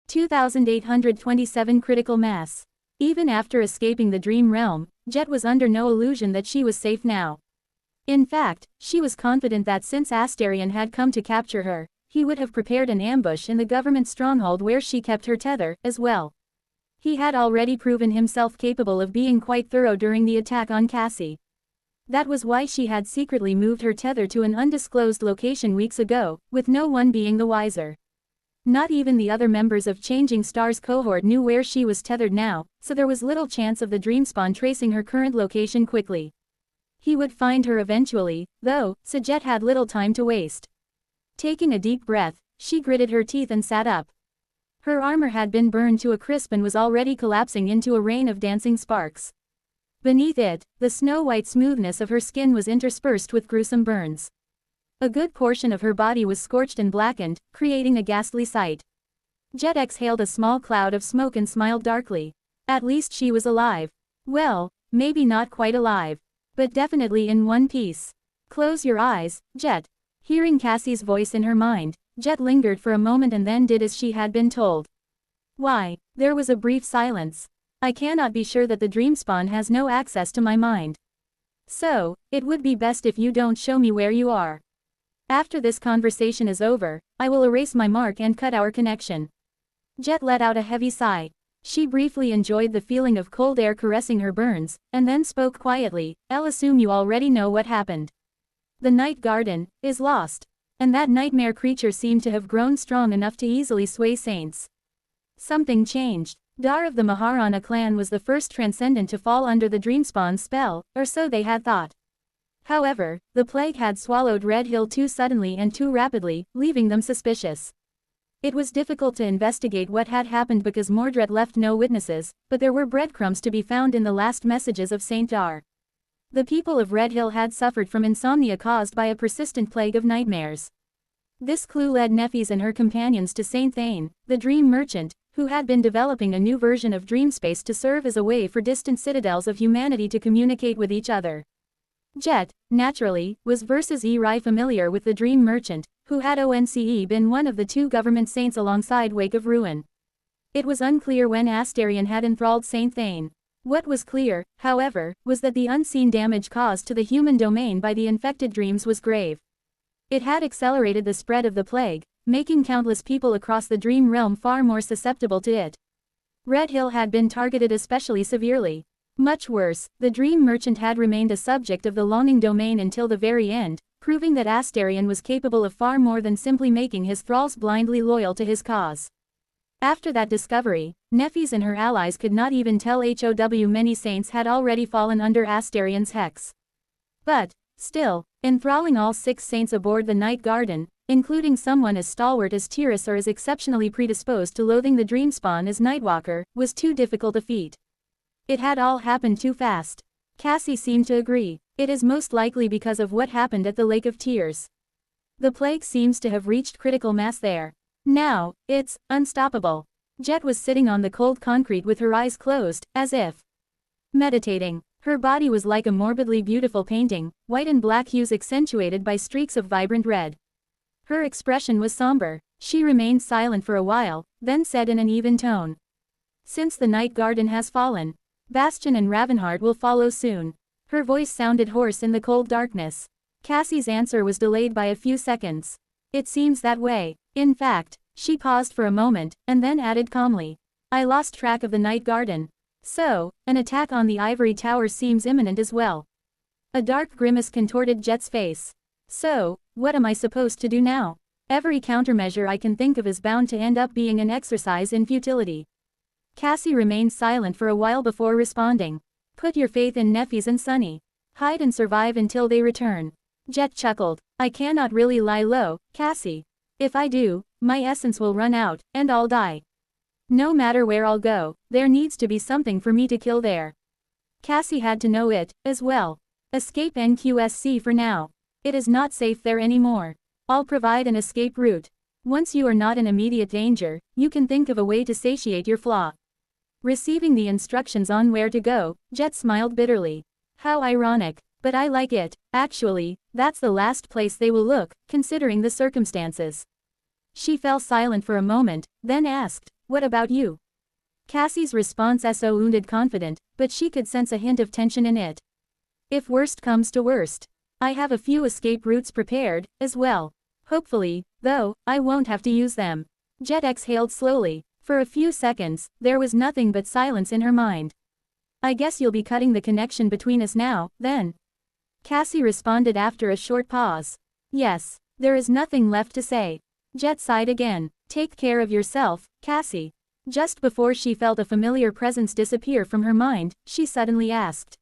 2827 critical mass. Even after escaping the dream realm, Jet was under no illusion that she was safe now. In fact, she was confident that since Astarion had come to capture her, he would have prepared an ambush in the government stronghold where she kept her tether, as well. He had already proven himself capable of being quite thorough during the attack on Cassie. That was why she had secretly moved her tether to an undisclosed location weeks ago, with no one being the wiser. Not even the other members of Changing Stars cohort knew where she was tethered now, so there was little chance of the Dreamspawn tracing her current location quickly. He would find her eventually, though, so Jet had little time to waste. Taking a deep breath, she gritted her teeth and sat up. Her armor had been burned to a crisp and was already collapsing into a rain of dancing sparks. Beneath it, the snow-white smoothness of her skin was interspersed with gruesome burns. A good portion of her body was scorched and blackened, creating a ghastly sight. Jet exhaled a small cloud of smoke and smiled darkly. At least she was alive. Well, maybe not quite alive, but definitely in one piece. Close your eyes, Jet. Hearing Cassie's voice in her mind, Jet lingered for a moment and then did as she had been told. Why? There was a brief silence. I cannot be sure that the Dreamspawn has no access to my mind. So, it would be best if you don't show me where you are. After this conversation is over, I will erase my mark and cut our connection. Jet let out a heavy sigh. She briefly enjoyed the feeling of cold air caressing her burns, and then spoke quietly, I'll assume you already know what happened. The Night Garden is lost. And that nightmare creature seemed to have grown strong enough to easily sway saints. Something changed. Dar of the Maharana clan was the first transcendent to fall under the Dreamspawn's spell, or so they had thought. However, the plague had swallowed Red Hill too suddenly and too rapidly, leaving them suspicious. It was difficult to investigate what had happened because Mordred left no witnesses, but there were breadcrumbs to be found in the last messages of Saint Dar. The people of Red Hill had suffered from insomnia caused by a persistent plague of nightmares. This clue led Nephis and her companions to Saint Thane, the dream merchant, who had been developing a new version of Dreamspace to serve as a way for distant citadels of humanity to communicate with each other. Jet, naturally, was versus Eri familiar with the Dream Merchant, who had ONCE been one of the two government saints alongside Wake of Ruin. It was unclear when Astarion had enthralled Saint Thane. What was clear, however, was that the unseen damage caused to the human domain by the infected dreams was grave. It had accelerated the spread of the plague, making countless people across the dream realm far more susceptible to it. Red Hill had been targeted especially severely. Much worse, the Dream Merchant had remained a subject of the longing domain until the very end, proving that Astarion was capable of far more than simply making his thralls blindly loyal to his cause. After that discovery, Nephis and her allies could not even tell how many saints had already fallen under Astarion's hex. But, still, enthralling all 6 saints aboard the Night Garden, including someone as stalwart as Tiras or as exceptionally predisposed to loathing the Dreamspawn as Nightwalker, was too difficult a feat. It had all happened too fast. Cassie seemed to agree. It is most likely because of what happened at the Lake of Tears. The plague seems to have reached critical mass there. Now, it's unstoppable. Jet was sitting on the cold concrete with her eyes closed, as if meditating. Her body was like a morbidly beautiful painting, white and black hues accentuated by streaks of vibrant red. Her expression was somber. She remained silent for a while, then said in an even tone. Since the Night Garden has fallen, Bastion and Ravenheart will follow soon. Her voice sounded hoarse in the cold darkness. Cassie's answer was delayed by a few seconds. It seems that way. In fact, she paused for a moment, and then added calmly. I lost track of the Night Garden. So, an attack on the Ivory Tower seems imminent as well. A dark grimace contorted Jet's face. So, what am I supposed to do now? Every countermeasure I can think of is bound to end up being an exercise in futility. Cassie remained silent for a while before responding. Put your faith in Nephis and Sunny. Hide and survive until they return. Jet chuckled. I cannot really lie low, Cassie. If I do, my essence will run out, and I'll die. No matter where I'll go, there needs to be something for me to kill there. Cassie had to know it, as well. Escape NQSC for now. It is not safe there anymore. I'll provide an escape route. Once you are not in immediate danger, you can think of a way to satiate your flaw. Receiving the instructions on where to go, Jet smiled bitterly. How ironic, but I like it. Actually, that's the last place they will look, considering the circumstances. She fell silent for a moment, then asked, what about you? Cassie's response sounded confident, but she could sense a hint of tension in it. If worst comes to worst, I have a few escape routes prepared, as well. Hopefully, though, I won't have to use them. Jet exhaled slowly. For a few seconds, there was nothing but silence in her mind. I guess you'll be cutting the connection between us now, then. Cassie responded after a short pause. Yes, there is nothing left to say. Jet sighed again. Take care of yourself, Cassie. Just before she felt a familiar presence disappear from her mind, she suddenly asked.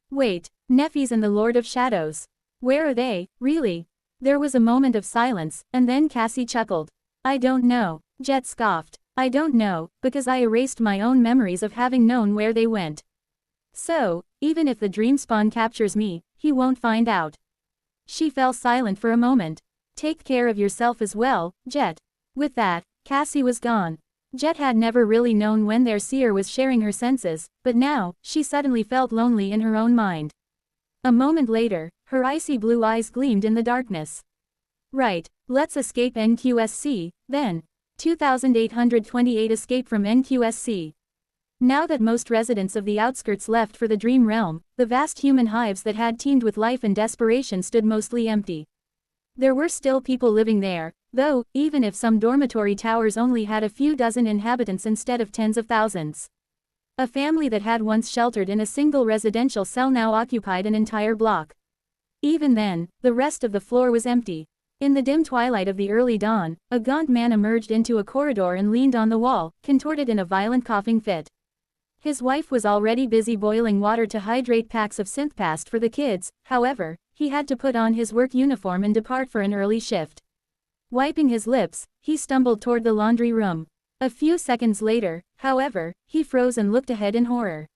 Wait, Nephis and the Lord of Shadows. Where are they, really? There was a moment of silence, and then Cassie chuckled. I don't know, Jet scoffed. I don't know, because I erased my own memories of having known where they went. So, even if the Dreamspawn captures me, he won't find out. She fell silent for a moment. Take care of yourself as well, Jet. With that, Cassie was gone. Jet had never really known when their seer was sharing her senses, but now, she suddenly felt lonely in her own mind. A moment later, her icy blue eyes gleamed in the darkness. Right, let's escape NQSC, then. 2828 Escape from NQSC. Now that most residents of the outskirts left for the Dream Realm, the vast human hives that had teemed with life and desperation stood mostly empty. There were still people living there, though, even if some dormitory towers only had a few dozen inhabitants instead of tens of thousands. A family that had once sheltered in a single residential cell now occupied an entire block. Even then, the rest of the floor was empty. In the dim twilight of the early dawn, a gaunt man emerged into a corridor and leaned on the wall, contorted in a violent coughing fit. His wife was already busy boiling water to hydrate packs of synthpast for the kids, however, he had to put on his work uniform and depart for an early shift. Wiping his lips, he stumbled toward the laundry room. A few seconds later, however, he froze and looked ahead in horror.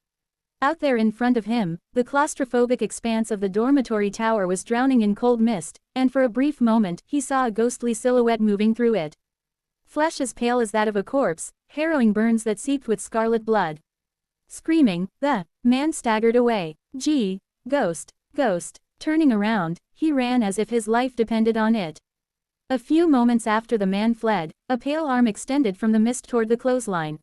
Out there in front of him, the claustrophobic expanse of the dormitory tower was drowning in cold mist, and for a brief moment, he saw a ghostly silhouette moving through it. Flesh as pale as that of a corpse, harrowing burns that seeped with scarlet blood. Screaming, the man staggered away. Gee, ghost, ghost. Turning around, he ran as if his life depended on it. A few moments after the man fled, a pale arm extended from the mist toward the clothesline.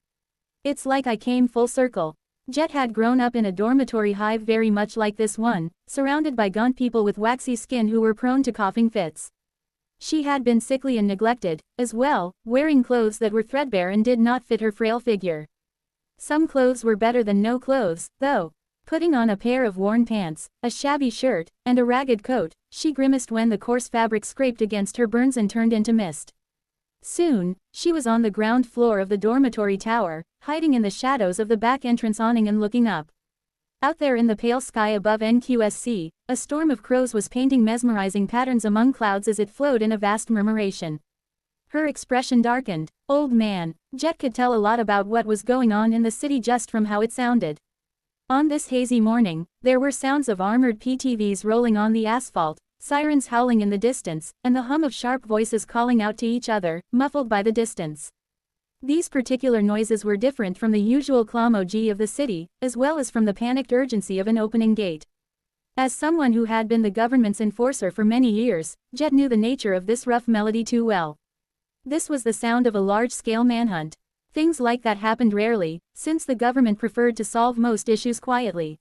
It's like I came full circle. Jet had grown up in a dormitory hive very much like this one, surrounded by gaunt people with waxy skin who were prone to coughing fits. She had been sickly and neglected, as well, wearing clothes that were threadbare and did not fit her frail figure. Some clothes were better than no clothes, though. Putting on a pair of worn pants, a shabby shirt, and a ragged coat, she grimaced when the coarse fabric scraped against her burns and turned into mist. Soon, she was on the ground floor of the dormitory tower, hiding in the shadows of the back entrance awning and looking up. Out there in the pale sky above NQSC, a storm of crows was painting mesmerizing patterns among clouds as it flowed in a vast murmuration. Her expression darkened. Old man, Jet could tell a lot about what was going on in the city just from how it sounded. On this hazy morning, there were sounds of armored PTVs rolling on the asphalt, sirens howling in the distance, and the hum of sharp voices calling out to each other, muffled by the distance. These particular noises were different from the usual clamor of the city, as well as from the panicked urgency of an opening gate. As someone who had been the government's enforcer for many years, Jet knew the nature of this rough melody too well. This was the sound of a large-scale manhunt. Things like that happened rarely, since the government preferred to solve most issues quietly.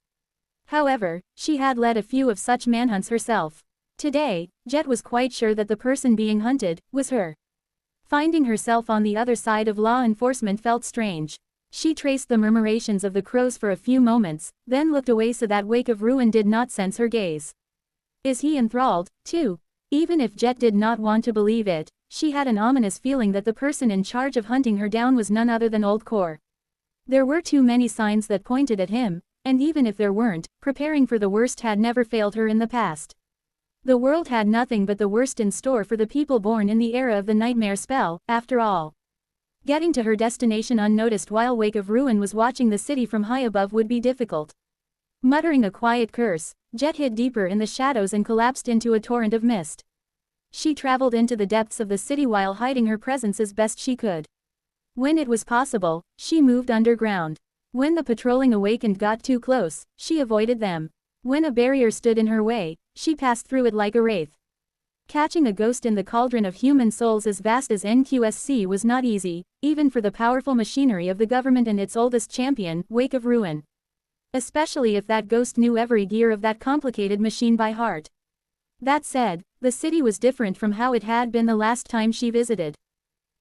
However, she had led a few of such manhunts herself. Today, Jet was quite sure that the person being hunted was her. Finding herself on the other side of law enforcement felt strange. She traced the murmurations of the crows for a few moments, then looked away so that wake of ruin did not sense her gaze. Is he enthralled, too? Even if Jet did not want to believe it, she had an ominous feeling that the person in charge of hunting her down was none other than Old Core. There were too many signs that pointed at him, and even if there weren't, preparing for the worst had never failed her in the past. The world had nothing but the worst in store for the people born in the era of the nightmare spell, after all. Getting to her destination unnoticed while Wake of Ruin was watching the city from high above would be difficult. Muttering a quiet curse, Jet hid deeper in the shadows and collapsed into a torrent of mist. She traveled into the depths of the city while hiding her presence as best she could. When it was possible, she moved underground. When the patrolling awakened got too close, she avoided them. When a barrier stood in her way, she passed through it like a wraith. Catching a ghost in the cauldron of human souls as vast as NQSC was not easy, even for the powerful machinery of the government and its oldest champion, Wake of Ruin. Especially if that ghost knew every gear of that complicated machine by heart. That said, the city was different from how it had been the last time she visited.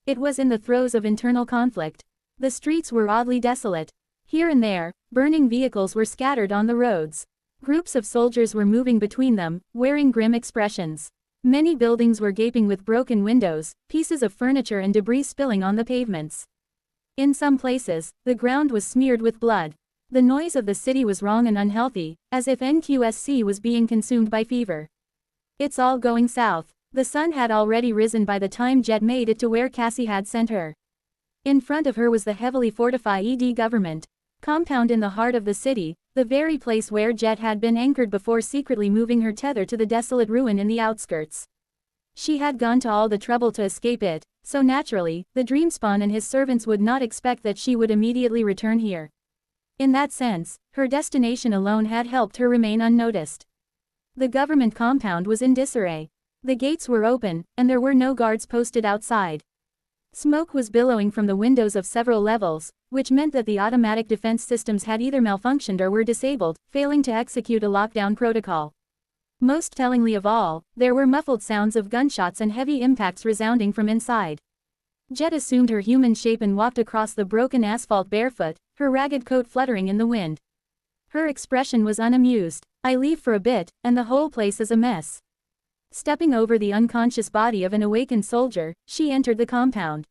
It was in the throes of internal conflict. The streets were oddly desolate. Here and there, burning vehicles were scattered on the roads. Groups of soldiers were moving between them, wearing grim expressions. Many buildings were gaping with broken windows, pieces of furniture and debris spilling on the pavements. In some places, the ground was smeared with blood. The noise of the city was wrong and unhealthy, as if NQSC was being consumed by fever. It's all going south. The sun had already risen by the time Jet made it to where Cassie had sent her. In front of her was the heavily fortified government compound in the heart of the city, the very place where Jet had been anchored before secretly moving her tether to the desolate ruin in the outskirts. She had gone to all the trouble to escape it, so naturally, the Dreamspawn and his servants would not expect that she would immediately return here. In that sense, her destination alone had helped her remain unnoticed. The government compound was in disarray. The gates were open, and there were no guards posted outside. Smoke was billowing from the windows of several levels, which meant that the automatic defense systems had either malfunctioned or were disabled, failing to execute a lockdown protocol. Most tellingly of all, there were muffled sounds of gunshots and heavy impacts resounding from inside. Jet assumed her human shape and walked across the broken asphalt barefoot, her ragged coat fluttering in the wind. Her expression was unamused. "I leave for a bit, and the whole place is a mess." Stepping over the unconscious body of an awakened soldier, she entered the compound.